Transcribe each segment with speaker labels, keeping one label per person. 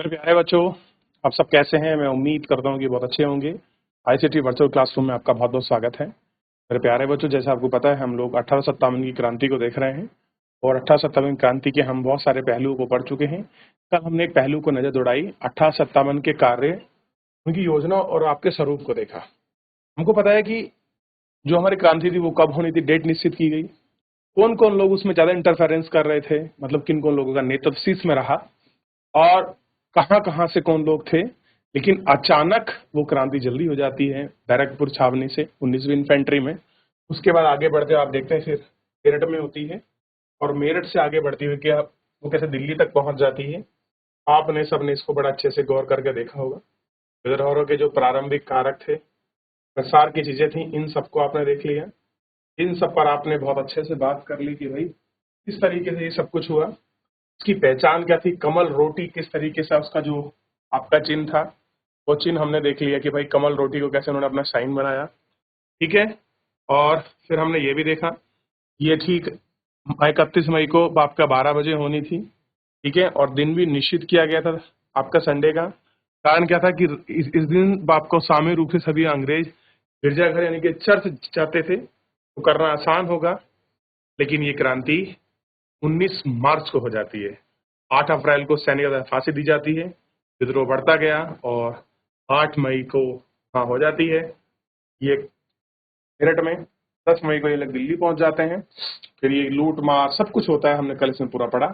Speaker 1: मेरे प्यारे बच्चों, आप सब कैसे हैं? मैं उम्मीद करता हूं कि बहुत अच्छे होंगे। आईसीटी वर्चुअल क्लासरूम में आपका बहुत बहुत स्वागत है। मेरे प्यारे बच्चों, जैसे आपको पता है, हम लोग 1857 की क्रांति को देख रहे हैं और 1857 क्रांति के हम बहुत सारे पहलुओं को पढ़ चुके हैं। कल हमने एक पहलू को नजर दौड़ाई, 1857 के कार्य, उनकी योजना और आपके स्वरूप को देखा। हमको पता है कि जो हमारी क्रांति थी वो कब होनी थी, डेट निश्चित की गई, कौन कौन लोग उसमें ज्यादा इंटरफेरेंस कर रहे थे, मतलब किन कौन लोगों का नेतृत्व शीर्ष में रहा और कहां कहां से कौन लोग थे। लेकिन अचानक वो क्रांति जल्दी हो जाती है बैरकपुर छावनी से 19वीं इन्फेंट्री में। उसके बाद आगे बढ़ते आप देखते हैं फिर मेरठ में होती है और मेरठ से आगे बढ़ती हुई क्या वो कैसे दिल्ली तक पहुंच जाती है। आपने सबने इसको बड़ा अच्छे से गौर करके देखा होगा। विद्रोह के जो प्रारंभिक कारक थे, प्रसार की चीजें थी, इन सबको आपने देख लिया। इन सब पर आपने बहुत अच्छे से बात कर ली कि भाई किस तरीके से ये सब कुछ हुआ, उसकी पहचान क्या थी, कमल रोटी किस तरीके से उसका जो आपका चिन्ह था वो चिन्ह हमने देख लिया कि भाई कमल रोटी को कैसे उन्होंने अपना साइन बनाया। ठीक है। और फिर हमने ये भी देखा, ये ठीक 31 मई को आपका 12 बजे होनी थी। ठीक है। और दिन भी निश्चित किया गया था आपका संडे का। कारण क्या था कि इस दिन आपको सामूहिक रूप से सभी अंग्रेज गिरजाघर यानी कि चर्च जाते थे, तो करना आसान होगा। लेकिन ये क्रांति 19 मार्च को हो जाती है। 8 अप्रैल को सैनिक फांसी दी जाती है, विद्रोह बढ़ता गया और 8 मई को हाँ हो जाती है ये मेरठ में। 10 मई को ये लोग दिल्ली पहुंच जाते हैं। फिर ये लूट मार सब कुछ होता है, हमने कल इसमें पूरा पढ़ा।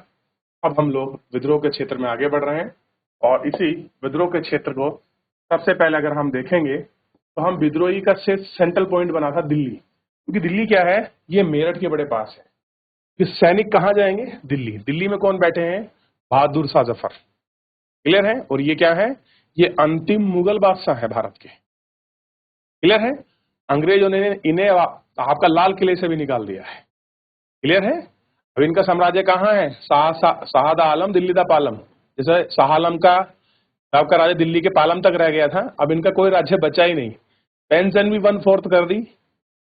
Speaker 1: अब हम लोग विद्रोह के क्षेत्र में आगे बढ़ रहे हैं और इसी विद्रोह के क्षेत्र को सबसे पहले अगर हम देखेंगे तो हम विद्रोही का सेंट्रल पॉइंट बना था दिल्ली, क्योंकि दिल्ली क्या है, ये मेरठ के बड़े पास है। कि सैनिक कहाँ जाएंगे? दिल्ली। दिल्ली में कौन बैठे हैं? बहादुर शाह जफर। क्लियर है। और ये क्या है? ये अंतिम मुगल बादशाह है भारत के। क्लियर है। अंग्रेजों ने इन्हें आपका लाल किले से भी निकाल दिया है। क्लियर है। अब इनका साम्राज्य कहाँ है? शाहद आलम दिल्ली दा पालम। जैसे शाह आलम का आपका राज्य दिल्ली के पालम तक रह गया था, अब इनका कोई राज्य बचा ही नहीं। पेंशन भी 1/4 कर दी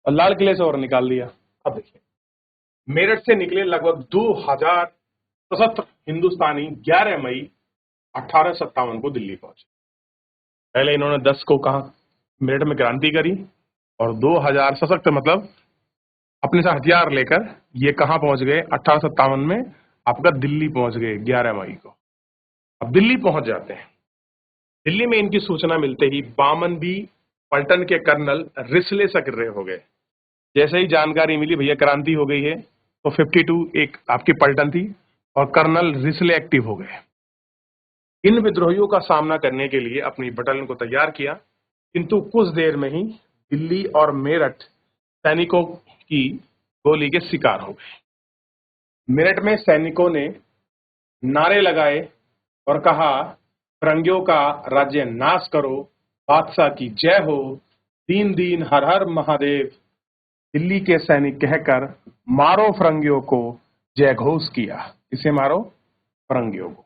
Speaker 1: और लाल किले से और निकाल दिया। अब देखिए, मेरठ से निकले लगभग 2000 सशस्त्र हिंदुस्तानी 11 मई 1857 को दिल्ली पहुंचे। पहले इन्होंने 10 को कहा मेरठ में क्रांति करी और 2000 सशक्त मतलब अपने साथ हथियार लेकर ये कहां पहुंच गए? 1857 में आपका दिल्ली पहुंच गए 11 मई को। अब दिल्ली पहुंच जाते हैं। दिल्ली में इनकी सूचना मिलते ही बामन भी पलटन के कर्नल रिसले सक्रिय हो गए। जैसे ही जानकारी मिली भैया क्रांति हो गई है, तो 52 एक आपकी पलटन थी और कर्नल रिसले एक्टिव हो गए। इन विद्रोहियों का सामना करने के लिए अपनी बटालियन को तैयार किया, किंतु कुछ देर में ही दिल्ली और मेरठ सैनिकों की गोली के शिकार हो गए। मेरठ में सैनिकों ने नारे लगाए और कहा, फिरंगियों का राज्य नाश करो, बादशाह की जय हो, दीन दीन हर हर महादेव। दिल्ली के सैनिक कहकर मारो फिरंगियों को जय घोष किया। इसे मारो फिरंगियों को।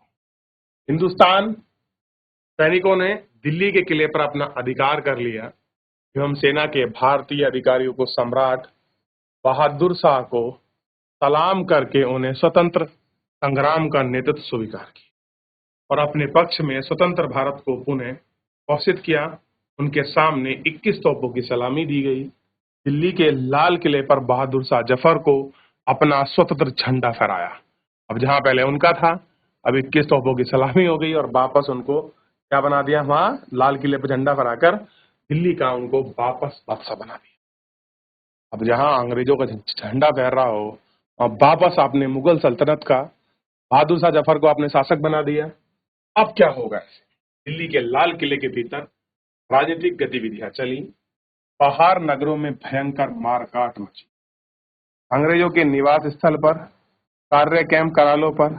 Speaker 1: हिंदुस्तान सैनिकों ने दिल्ली के किले पर अपना अधिकार कर लिया एवं सेना के भारतीय अधिकारियों को सम्राट बहादुर शाह को सलाम करके उन्हें स्वतंत्र संग्राम का नेतृत्व स्वीकार किया और अपने पक्ष में स्वतंत्र भारत को पुनः घोषित किया। उनके सामने 21 तोपों की सलामी दी गई। दिल्ली के लाल किले पर बहादुर शाह जफर को अपना स्वतंत्र झंडा फहराया। अब जहां पहले उनका था, अब 21 तोपों की सलामी हो गई और वापस उनको क्या बना दिया? वहां लाल किले पर झंडा फहराकर दिल्ली का उनको वापस बादशाह बना दिया। अब जहां अंग्रेजों का झंडा फहर रहा हो, अब वापस आपने मुगल सल्तनत का बहादुर शाह जफर को आपने शासक बना दिया। अब क्या होगा? ऐसे दिल्ली के लाल किले के भीतर राजनीतिक गतिविधियां चली। पहाड़ नगरों में भयंकर मारकाट मची। अंग्रेजों के निवास स्थल पर, कार्य कैंप करालों पर,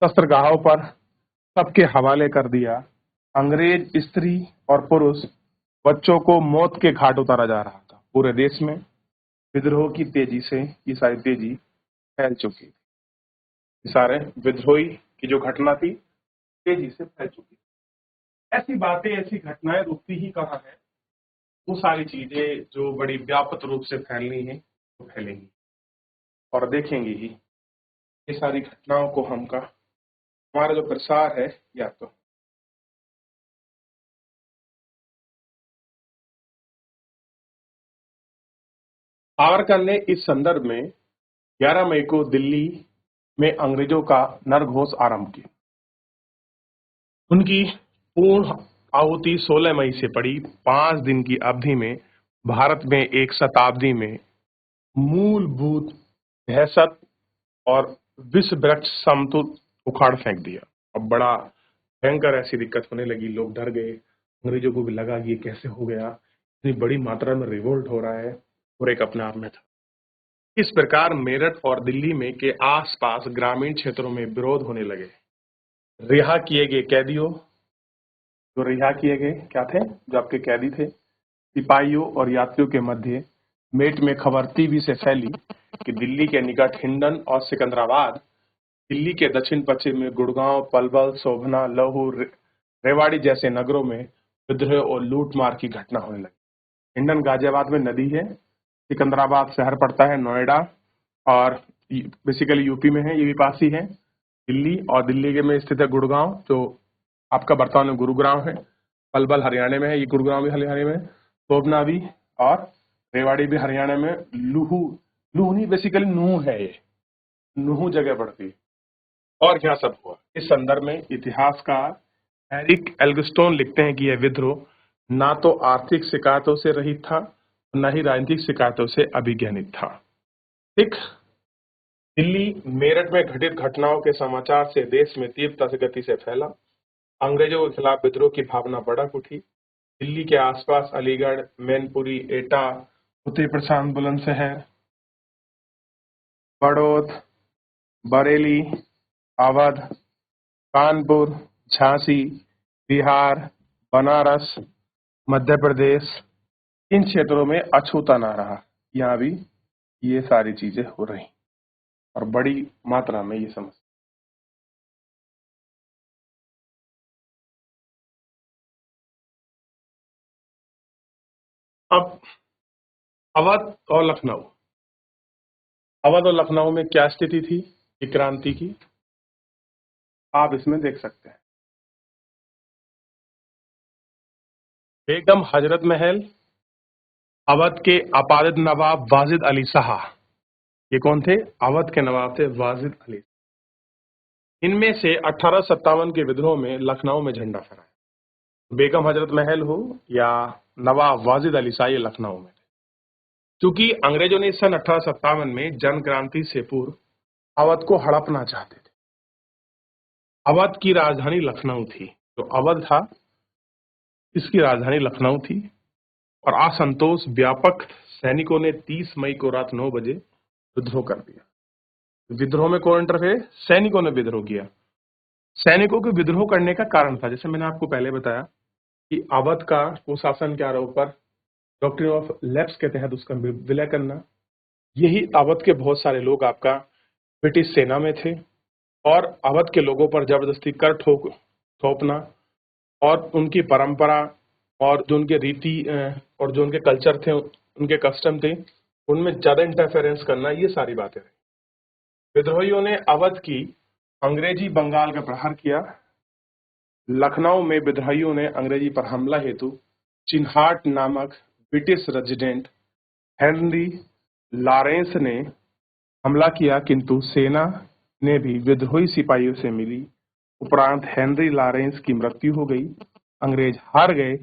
Speaker 1: शस्त्रगाहों पर सबके हवाले कर दिया। अंग्रेज स्त्री और पुरुष बच्चों को मौत के घाट उतारा जा रहा था। पूरे देश में विद्रोह की तेजी से ये सारी तेजी फैल चुकी थी। ये सारे विद्रोही की जो घटना थी तेजी से फैल चुकी थी। ऐसी बातें, ऐसी घटनाएं रुकती ही कहाँ है? वो सारी चीजें जो बड़ी व्यापक रूप से फैलनी है वो फैलेंगी और देखेंगे ही। ये सारी घटनाओं को हमारा जो प्रसार है या तो सावरकर ने इस संदर्भ में 11 मई को दिल्ली में अंग्रेजों का नरघोष आरंभ किया। उनकी पूर्ण आहुति 16 मई से पड़ी। 5 दिन की अवधि में भारत में एक शताब्दी में मूलभूत दहशत और विश्व वृक्ष समतुल उखाड़ फेंक दिया। अब बड़ा भयंकर ऐसी दिक्कत होने लगी, लोग डर गए, अंग्रेजों को भी लगा कि ये कैसे हो गया, इतनी बड़ी मात्रा में रिवोल्ट हो रहा है, और एक अपने आप में था। इस प्रकार मेरठ और दिल्ली में के आसपास ग्रामीण क्षेत्रों में विरोध होने लगे। रिहा किए गए कैदियों, जो रिहा किए गए क्या थे, जो आपके कैदी थे, सिपाहियों और यात्रियों के मध्य मेट में खबर तेजी से फैली कि दिल्ली के निकट हिंडन और सिकंदराबाद, दिल्ली के दक्षिण पश्चिम में गुड़गांव, पलवल, शोभना, लहू, रेवाड़ी जैसे नगरों में विद्रोह और लूटमार की घटना होने लगी। हिंडन गाजियाबाद में नदी है, सिकंदराबाद शहर पड़ता है नोएडा और बेसिकली यूपी में है, ये भी पास ही है दिल्ली, और दिल्ली के में स्थित है गुड़गांव, जो आपका वर्तमान में गुरुग्राम है। पलवल हरियाणा में है, ये गुरुग्राम भी हरियाणा में, शोभना भी, और रेवाड़ी भी हरियाणा में। लूहू, लूहनी बेसिकली नूह है, ये नूहू जगह पड़ती है। और क्या सब हुआ, इस संदर्भ में इतिहासकार एरिक एल्गस्टोन लिखते हैं कि यह विद्रोह ना तो आर्थिक शिकायतों से रहित था, न ही राजनीतिक शिकायतों से अभिज्ञानित था। ठीक, दिल्ली मेरठ में घटित घटनाओं के समाचार से देश में तीव्रता से गति से फैला। अंग्रेजों के खिलाफ विद्रोह की भावना भड़क उठी। दिल्ली के आसपास अलीगढ़, मैनपुरी, एटा, उत्तरी प्रशांत बुलंदशहर, बड़ौद, बरेली, अवध, कानपुर, झांसी, बिहार, बनारस, मध्य प्रदेश, इन क्षेत्रों में अछूता ना रहा। यहाँ भी ये सारी चीजें हो रही और बड़ी मात्रा में ये समस्या। अब अवध और लखनऊ, अवध और लखनऊ में क्या स्थिति थी ये क्रांति की, आप इसमें देख सकते हैं। बेगम हजरत महल, अवध के अपादित नवाब वाजिद अली शाह, ये कौन थे, अवध के नवाब थे वाजिद अली। इनमें से 1857 के विद्रोह में लखनऊ में झंडा फहराया। बेगम हजरत महल हो या नवाब वाजिद अली शाह, ये लखनऊ में थे। क्योंकि अंग्रेजों ने सन 1857 में जन क्रांति से पूर्व अवध को हड़पना चाहते थे। अवध की राजधानी लखनऊ थी, तो अवध था इसकी राजधानी लखनऊ थी, और असंतोष व्यापक, सैनिकों ने 30 मई को रात 9 बजे विद्रोह कर दिया। विद्रोह में कौन इंटरफेयर, सैनिकों ने विद्रोह किया। सैनिकों के विद्रोह करने का कारण था, जैसे मैंने आपको पहले बताया कि अवध का कुशासन के आरोप पर डॉक्ट्रिन ऑफ लैप्स के तहत उसका विलय करना। यही अवध के बहुत सारे लोग आपका ब्रिटिश सेना में थे, और अवध के लोगों पर जबरदस्ती कर थोपना, और उनकी परंपरा और जो उनके रीति और जो उनके कल्चर थे, उनके कस्टम थे, उनमें ज्यादा इंटरफेरेंस करना, ये सारी बातें रही। विद्रोहियों ने अवध की अंग्रेजी बंगाल का प्रहार किया। लखनऊ में विद्रोहियों ने अंग्रेजी पर हमला हेतु चिन्हाट नामक ब्रिटिश रेजिडेंट हेनरी लॉरेंस ने हमला किया, किंतु सेना ने भी विद्रोही सिपाहियों से मिली। उपरांत हेनरी लॉरेंस की मृत्यु हो गई, अंग्रेज हार गए।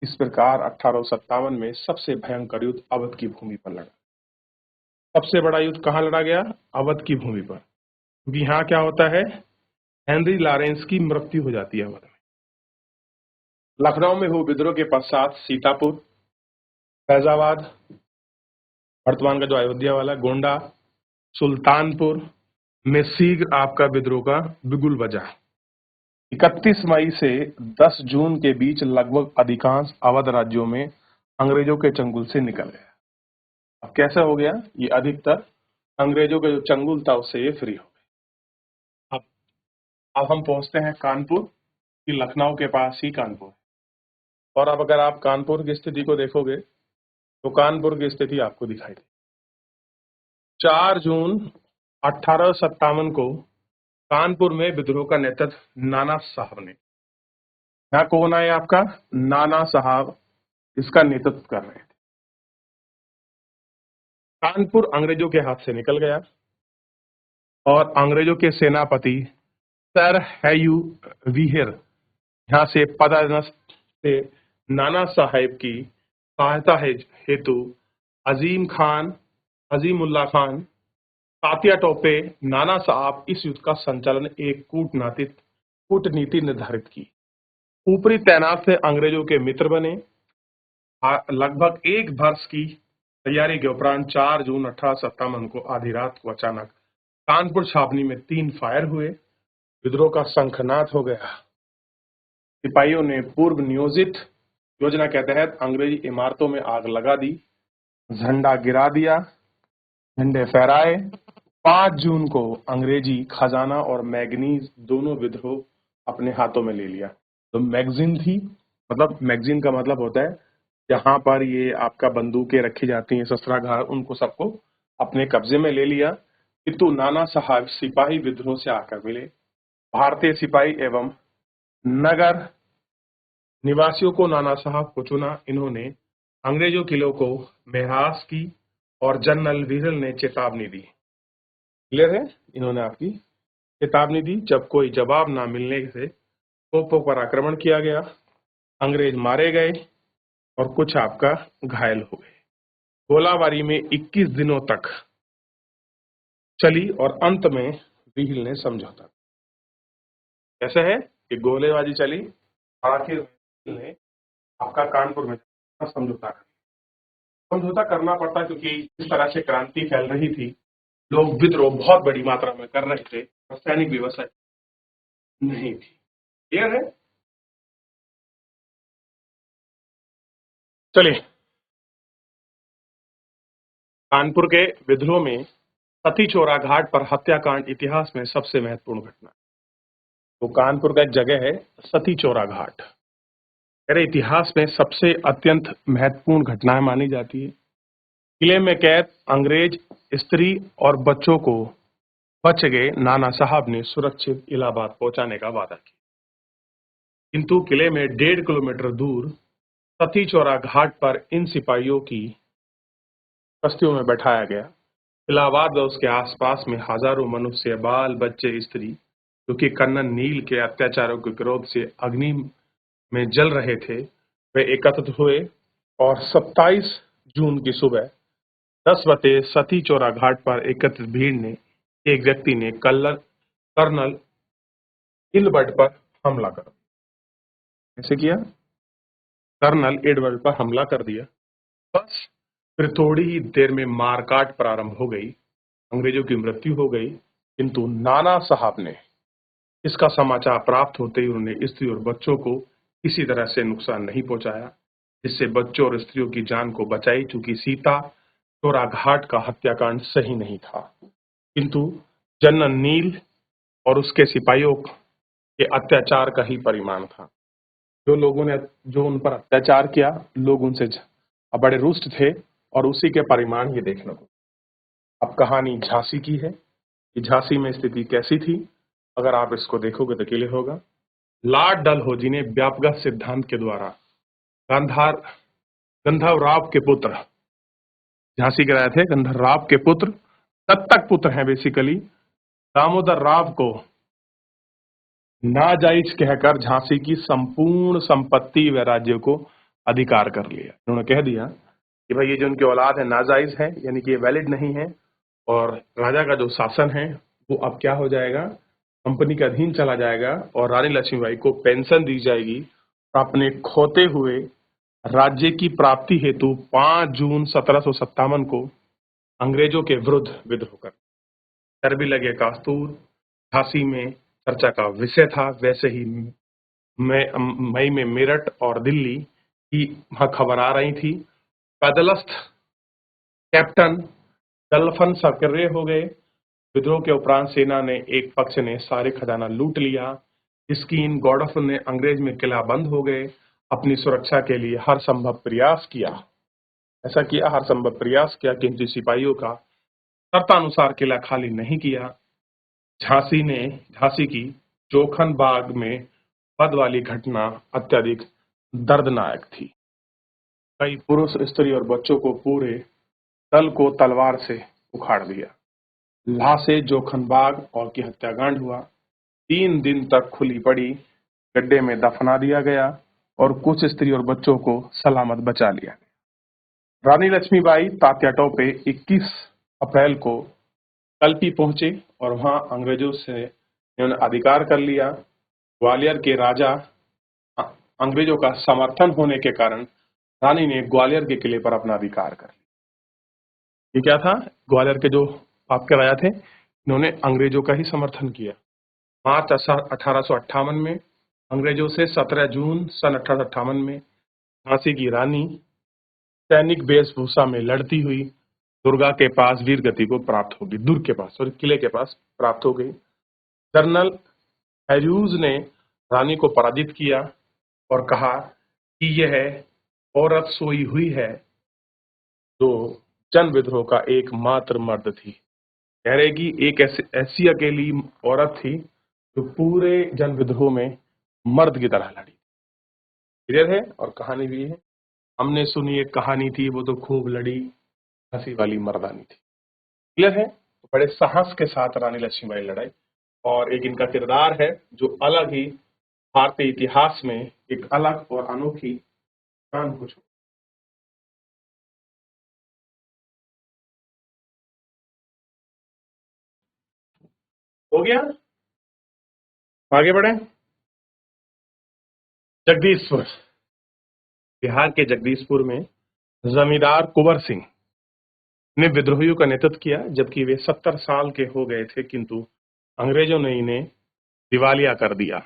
Speaker 1: इस प्रकार 1857 में सबसे भयंकर युद्ध अवध की भूमि पर लड़ा। सबसे बड़ा युद्ध कहाँ लड़ा गया, अवध की भूमि पर, क्योंकि यहाँ क्या होता है, हेनरी लॉरेंस की मृत्यु हो जाती है अवध में। लखनऊ में हुए विद्रोह के पश्चात सीतापुर, फैजाबाद, वर्तमान का जो अयोध्या वाला, गोंडा, सुल्तानपुर में शीघ्र आपका विद्रोह का बिगुल बजा। 31 मई से 10 जून के बीच लगभग अधिकांश अवध राज्यों में अंग्रेजों के चंगुल से निकल गया। अब कैसा हो गया, ये अधिकतर अंग्रेजों का जो चंगुल था उससे ये फ्री हो गए। अब हम पहुंचते हैं कानपुर, कि लखनऊ के पास ही कानपुर, और अब अगर आप कानपुर की स्थिति को देखोगे तो कानपुर की स्थिति आपको दिखाई दे। 4 जून 1857 को कानपुर में विद्रोह का नेतृत्व नाना साहब ने, यहाँ कौन आए आपका, नाना साहब इसका नेतृत्व कर रहे थे। कानपुर अंग्रेजों के हाथ से निकल गया और अंग्रेजों के सेनापति सर हैयू विहिर यहाँ से पदानस्त से नाना साहेब की सहायता हेतु अजीमुल्ला खान, तात्या टोपे, नाना साहब इस युद्ध का संचालन एक कूटनीति निर्धारित की। ऊपरी तैनात से अंग्रेजों के मित्र बने। लगभग एक वर्ष की तैयारी के उपरांत 4 जून 1857 को आधी रात को अचानक कानपुर छावनी में 3 फायर हुए। विद्रोह का शंखनाद हो गया। सिपाहियों ने पूर्व नियोजित योजना के तहत अंग्रेजी इमारतों में आग लगा दी, झंडा गिरा दिया, झंडे फहराए। 5 जून को अंग्रेजी खजाना और मैगनीज दोनों विद्रोह अपने हाथों में ले लिया। तो मैगजीन थी, मतलब मैगजीन का मतलब होता है जहां पर ये आपका बंदूकें रखी जाती हैं, शस्त्रागार, उनको सबको अपने कब्जे में ले लिया। किंतु नाना साहब सिपाही विद्रोह से आकर मिले। भारतीय सिपाही एवं नगर निवासियों को नाना साहब को चुना। इन्होंने अंग्रेजों किलों को महरास की और जनरल व्हीरल ने चेतावनी दी। क्लियर है? इन्होंने आपकी चेतावनी दी। जब कोई जवाब ना मिलने से तोपों पर आक्रमण किया गया, अंग्रेज मारे गए और कुछ आपका घायल हो गए। गोलाबारी में 21 दिनों तक चली और अंत में व्हील ने समझौता। कैसे है कि गोलेबाजी चली और आखिर व्हील ने आपका कानपुर में समझौता करना पड़ता, क्योंकि इस तरह से क्रांति फैल रही थी, लोग विद्रोह बहुत बड़ी मात्रा में कर रहे थे और सैनिक व्यवस्था नहीं थी। क्लियर है? चलिए, कानपुर के विद्रोह में सती चोरा घाट पर हत्याकांड इतिहास में सबसे महत्वपूर्ण घटना। तो कानपुर का एक जगह है सती चोरा घाट, मेरे इतिहास में सबसे अत्यंत महत्वपूर्ण घटनाएं मानी जाती है। किले में कैद अंग्रेज स्त्री और बच्चों को बच गए नाना साहब ने सुरक्षित इलाहाबाद पहुंचाने का वादा किया, किंतु किले में 1.5 किलोमीटर दूर सती चौरा घाट पर इन सिपाहियों की कश्तियों में बैठाया गया। इलाहाबाद व उसके आसपास में हजारों मनुष्य, बाल बच्चे, स्त्री, जो कि कन्नन नील के अत्याचारों के क्रोध से अग्नि में जल रहे थे, वे एकत्रित हुए और 27 जून की सुबह 10 बजे सती चौरा घाट पर एकत्रित भीड़ ने एक व्यक्ति ने कर्नल एडवर्ड पर हमला कर दिया। ऐसे किया, कर्नल एडवर्ड पर हमला कर दिया। बस फिर थोड़ी ही देर में मारकाट प्रारंभ हो गई, अंग्रेजों की मृत्यु हो गई। किंतु नाना साहब ने इसका समाचार प्राप्त होते ही उन्होंने स्त्री और बच्चों को किसी तरह से नुकसान नहीं पहुंचाया, जिससे बच्चों और स्त्रियों की जान को बचाई। चूंकि सीता चोरा घाट का हत्याकांड सही नहीं था, किंतु जनरल नील और उसके सिपाहियों के अत्याचार का ही परिमाण था। जो लोगों ने जो उन पर अत्याचार किया, लोग उनसे बड़े रुष्ट थे और उसी के परिमाण ये देखने को। अब कहानी झांसी की है कि झांसी में स्थिति कैसी थी। अगर आप इसको देखोगे तो क्लियर होगा। लॉर्ड डलहौजी ने व्यापक सिद्धांत के द्वारा गंधर्वराव के पुत्र, झांसी के राजा थे गंधर्वराव के पुत्र, दत्तक पुत्र हैं बेसिकली, दामोदर राव को नाजायज कहकर झांसी की संपूर्ण संपत्ति व राज्य को अधिकार कर लिया। उन्होंने कह दिया कि भाई ये जो उनकी औलाद है नाजायज है, यानी कि ये वैलिड नहीं है, और राजा का जो शासन है वो अब क्या हो जाएगा, कंपनी के अधीन चला जाएगा और रानी लक्ष्मीबाई को पेंशन दी जाएगी। अपने खोते हुए राज्य की प्राप्ति हेतु 5 जून 1757 को अंग्रेजों के विरुद्ध विद्रोह कर भी लगे कास्तूर झांसी में चर्चा का विषय था। वैसे ही मई में मेरठ और दिल्ली की वहां खबर आ रही थी। पैदलस्थ कैप्टन दलफन सक्रिय हो गए। विद्रोह के उपरांत सेना ने एक पक्ष ने सारे खजाना लूट लिया। स्कीन गॉडफ ने अंग्रेज में किला बंद हो गए। अपनी सुरक्षा के लिए हर संभव प्रयास किया, ऐसा किया, हर संभव प्रयास किया, किंतु सिपाहियों का शर्तानुसार किला खाली नहीं किया। झांसी की जोखन बाग में पद वाली घटना अत्यधिक दर्दनाक थी। कई पुरुष, स्त्री और बच्चों को पूरे दल को तलवार से उखाड़ दिया। लाशें जोखनबाग और की हत्याकांड हुआ। 3 दिन तक खुली पड़ी गड्ढे में दफना दिया गया और कुछ स्त्री और बच्चों को सलामत बचा लिया गया। रानी लक्ष्मीबाई तात्या टोपे 21 अप्रैल को कल्पी पहुंचे और वहां अंग्रेजों से इन्होंने अधिकार कर लिया। ग्वालियर के राजा अंग्रेजों का समर्थन होने के कारण रानी ने ग्वालियर के किले पर अपना अधिकार कर लिया। ये क्या था? ग्वालियर के जो आपके राजा थे, इन्होंने अंग्रेजों का ही समर्थन किया। मार्च 1858 में अंग्रेजों से 17 जून सन 1858 में झांसी की रानी सैनिक वेशभूषा में लड़ती हुई दुर्गा के पास वीर गति को प्राप्त होगी। दुर्ग के पास और किले के पास प्राप्त हो गई। जनरल हैर्यूज ने रानी को पराजित किया और कहा कि यह औरत सोई हुई है जो जन विद्रोह का एकमात्र मर्द थी। कह रहे कि एक ऐसी अकेली औरत थी जो पूरे जन विद्रोह में मर्द की तरह लड़ी। क्लियर है? और कहानी भी है, हमने सुनी एक कहानी थी, वो तो खूब लड़ी, हंसी वाली मर्दानी थी। क्लियर है? तो बड़े साहस के साथ रानी लक्ष्मीबाई लड़ाई और एक इनका किरदार है जो अलग ही भारतीय इतिहास में एक अलग और अनोखी शान को छोड़। हो गया, आगे बढ़े। जगदीशपुर, बिहार के जगदीशपुर में जमींदार कुंवर सिंह ने विद्रोहियों का नेतृत्व किया जबकि वे 70 साल के हो गए थे, किंतु अंग्रेजों ने इन्हें दिवालिया कर दिया।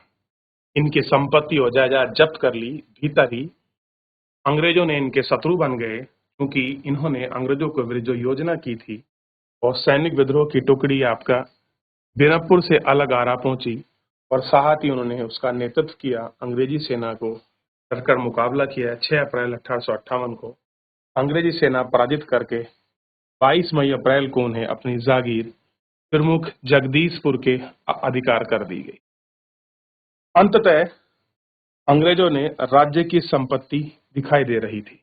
Speaker 1: इनकी संपत्ति और जायदाद जब्त कर ली। भीतर ही अंग्रेजों ने इनके शत्रु बन गए क्योंकि इन्होंने अंग्रेजों के विरुद्ध जो योजना की थी और सैनिक विद्रोह की टुकड़ी आपका बीरपुर से अलग आरा पहुंची और साथ ही उन्होंने उसका नेतृत्व किया। अंग्रेजी सेना को डटकर मुकाबला किया। 6 अप्रैल 1858 को अंग्रेजी सेना पराजित करके 22 मई अप्रैल को उन्हें अपनी जागीर प्रमुख जगदीशपुर के अधिकार कर दी गई। अंततः अंग्रेजों ने राज्य की संपत्ति दिखाई दे रही थी।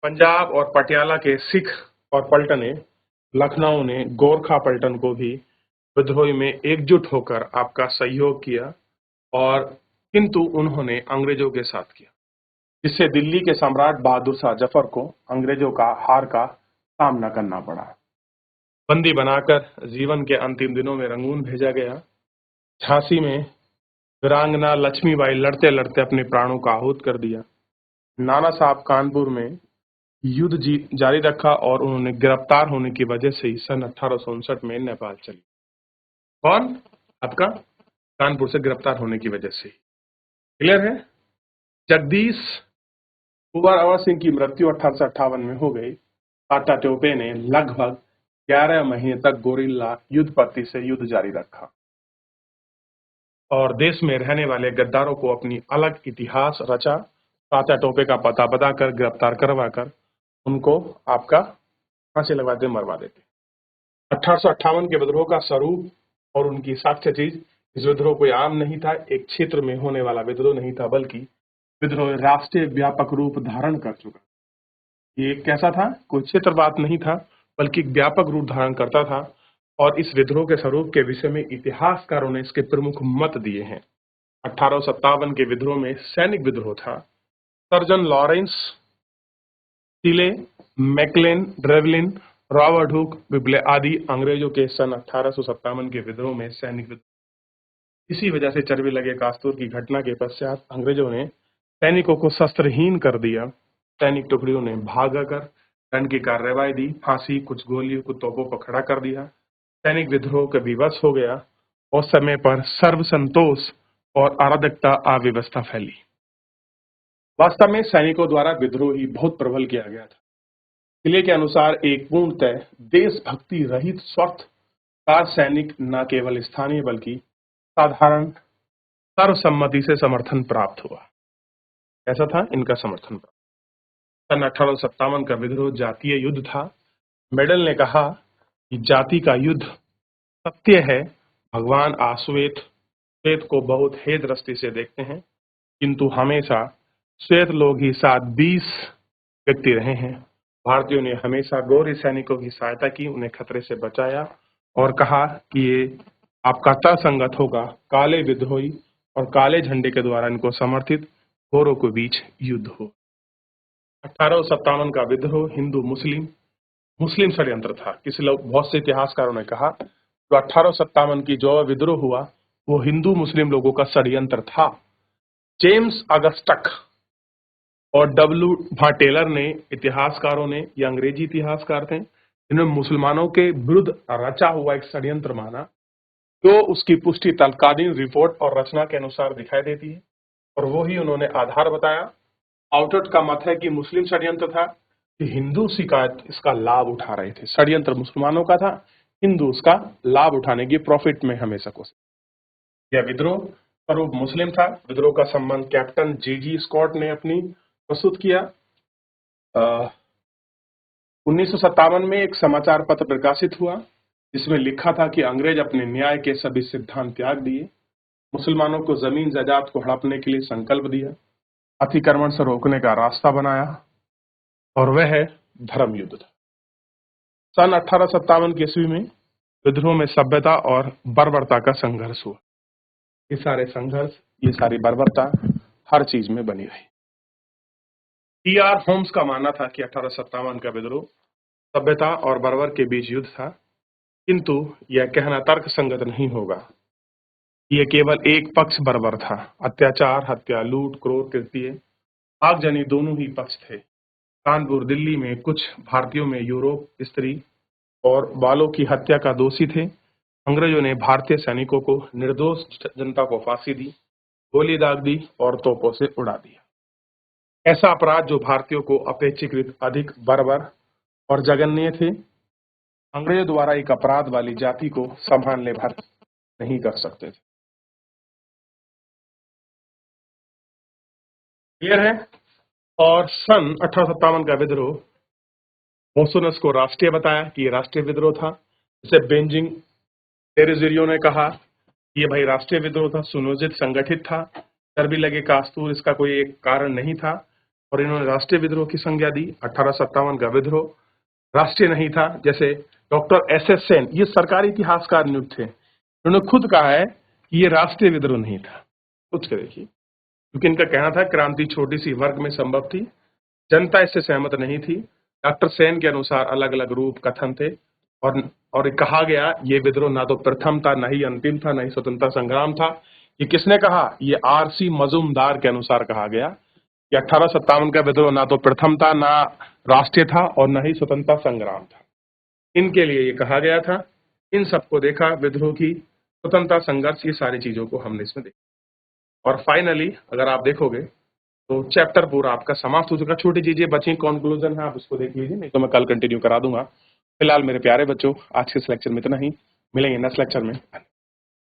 Speaker 1: पंजाब और पटियाला के सिख और पलटने, लखनऊ ने गोरखा पलटन को भी विद्रोह में एकजुट होकर आपका सहयोग किया और किंतु उन्होंने अंग्रेजों के साथ किया, जिससे दिल्ली के सम्राट बहादुर शाह जफर को अंग्रेजों का हार का सामना करना पड़ा। बंदी बनाकर जीवन के अंतिम दिनों में रंगून भेजा गया। झांसी में वीरांगना लक्ष्मीबाई लड़ते लड़ते अपने प्राणों का आहूत कर दिया। नाना साहब कानपुर में युद्ध जारी रखा और उन्होंने गिरफ्तार होने की वजह से ही सन 1859 में नेपाल चली। कौन? आपका कानपुर से गिरफ्तार होने की वजह से। क्लियर है? जगदीश कुंवर अवर सिंह की मृत्यु 1858 में हो गई। तात्या टोपे ने लगभग 11 महीने तक गोरिल्ला युद्ध पद्धति से युद्ध जारी रखा और देश में रहने वाले गद्दारों को अपनी अलग इतिहास रचा। तात्या टोपे का पता बताकर गिरफ्तार करवाकर उनको आपका फांसी लगवा दे, मरवा देते। 1858 के विद्रोह का स्वरूप और उनकी साक्ष्य चीज, इस विद्रोह कोई आम नहीं था, एक क्षेत्र में होने वाला विद्रोह नहीं था, बल्कि विद्रोह राष्ट्रीय व्यापक रूप धारण कर चुका। ये कैसा था? कोई क्षेत्र बात नहीं था, बल्कि व्यापक रूप धारण करता था और इस विद्रोह के स्वरूप के विषय में इतिहासकारों ने इसके प्रमुख मत दिए हैं। 1857 के विद्रोह में सैनिक विद्रोह था। सर्जन लॉरेंस, टिले, मैकलेन, ड्रेवलिन, रॉबर्ट हुक, बिब्ले आदि अंग्रेजों के सन 1857 के विद्रोह में सैनिक विद्रोह। इसी वजह से चर्बी लगे कास्तूर की घटना के पश्चात अंग्रेजों ने सैनिकों को शस्त्रहीन कर दिया। सैनिक टुकड़ियों ने भागकर दंड की कार्रवाई दी, फांसी, कुछ गोलियों को तोपों पर खड़ा कर दिया। सैनिक विद्रोह का विवश हो गया और समय पर सर्वसंतोष और अराजकता अव्यवस्था फैली। वास्तव में सैनिकों द्वारा विद्रोह ही बहुत प्रबल किया गया था। किले के अनुसार एक पूर्णतः देशभक्ति रहित स्वार्थकार सैनिक न केवल स्थानीय बल्कि साधारण सर्वसम्मति से समर्थन प्राप्त हुआ। ऐसा था इनका समर्थन प्राप्त। सन 1857 का विद्रोह जातीय युद्ध था। मेडल ने कहा कि जाति का युद्ध सत्य है। भगवान श्वेत को बहुत हे दृष्टि से देखते हैं, किंतु हमेशा श्वेत लोग ही साथ 20 व्यक्ति रहे हैं भारतीयों ने हमेशा गौरी सैनिकों की सहायता की, उन्हें खतरे से बचाया और कहा कि ये आपका तर्कसंगत होगा, काले विद्रोही और काले झंडे के द्वारा इनको समर्थित गोरों के बीच युद्ध हो। 1857 का विद्रोह हिंदू मुस्लिम मुस्लिम षड्यंत्र था। किसी लोग बहुत से इतिहासकारों ने कहा जो 1857 की जो विद्रोह हुआ वो हिंदू मुस्लिम लोगों का षड्यंत्र था। जेम्स अगस्टक और डब्ल्यू टेलर ने, इतिहासकारों ने, ये अंग्रेजी इतिहासकार थे, इन्होंने मुसलमानों के विरुद्ध रचा हुआ एक षड्यंत्र माना, तो उसकी पुष्टि तत्कालीन रिपोर्ट और रचना के अनुसार दिखाई देती है और वो ही उन्होंने आधार बताया। आउटवर्ड का मत है कि मुस्लिम षड्यंत्र था कि हिंदू शिकायत इसका लाभ उठा रहे थे। षड्यंत्र मुसलमानों का था, हिंदू उसका लाभ उठाने की प्रॉफिट में हमेशा कोशिश। यह विद्रोह स्वरूप मुस्लिम था। विद्रोह का संबंध कैप्टन जी स्कॉट ने अपनी प्रस्तुत किया। 1957 में एक समाचार पत्र प्रकाशित हुआ जिसमें लिखा था कि अंग्रेज अपने न्याय के सभी सिद्धांत त्याग दिए, मुसलमानों को जमीन जायदाद को हड़पने के लिए संकल्प दिया, अतिक्रमण से रोकने का रास्ता बनाया और वह धर्म युद्ध था। सन 1857 की ईस्वी में विद्रोह में सभ्यता और बर्बरता का संघर्ष हुआ। ये सारे संघर्ष, ये सारी बर्बरता हर चीज में बनी रही। टी.आर. होम्स का मानना था कि 1857 का विद्रोह सभ्यता और बर्बर के बीच युद्ध था, किंतु यह कहना तर्क संगत नहीं होगा। यह केवल एक पक्ष बर्बर था। अत्याचार, हत्या, लूट, क्रोध, तृतीय, आगजनी दोनों ही पक्ष थे। कानपुर, दिल्ली में कुछ भारतीयों में यूरोप, स्त्री और बालों की हत्या का दोषी थे। अंग्रेजों ने भारतीय सैनिकों को, निर्दोष जनता को फांसी दी, गोली दाग दी और तोपों से उड़ा दिया। ऐसा अपराध जो भारतीयों को अपेक्षाकृत अधिक बर्बर और जघन्य थे। अंग्रेजों द्वारा एक अपराध वाली जाति को संभालने भर नहीं कर सकते थे। क्लियर है? और सन 1857 का विद्रोह मोसोनस को राष्ट्रीय बताया कि ये राष्ट्रीय विद्रोह था। जिसे बेंजिंग टेरेजिरियो ने कहा कि ये भाई राष्ट्रीय विद्रोह था, सुनियोजित, संगठित था, चर्बी लगे कास्तूर इसका कोई एक कारण नहीं था और इन्होंने राष्ट्रीय विद्रोह की संज्ञा दी। 1857 का विद्रोह राष्ट्रीय नहीं था। जैसे डॉक्टर एस.एस. सेन, ये सरकारी इतिहासकार नियुक्त थे, उन्होंने खुद कहा है कि ये राष्ट्रीय विद्रोह नहीं था। सोच के देखिए, क्योंकि इनका कहना था क्रांति छोटी सी वर्ग में संभव थी, जनता इससे सहमत नहीं थी। डॉक्टर सेन के अनुसार अलग अलग रूप कथन थे और कहा गया ये विद्रोह ना तो प्रथम था, ना ही अंतिम था, ना ही स्वतंत्रता संग्राम था। ये किसने कहा? ये आर.सी. मजूमदार के अनुसार कहा गया कि 1857 का विद्रोह ना तो प्रथम था, ना राष्ट्रीय था और न ही स्वतंत्रता संग्राम था। इनके लिए ये कहा गया था। इन सबको देखा, विद्रोह की, स्वतंत्रता संघर्ष, ये सारी चीजों को हमने इसमें देखा। और फाइनली अगर आप देखोगे तो चैप्टर पूरा आपका समाप्त हो चुका। छोटी चीजें बची, कंक्लूजन है, आप उसको देख लीजिए, नहीं तो मैं कल कंटिन्यू करा दूंगा। फिलहाल मेरे प्यारे बच्चों, आज के इस लेक्चर में इतना ही। मिलेंगे नेक्स्ट लेक्चर में।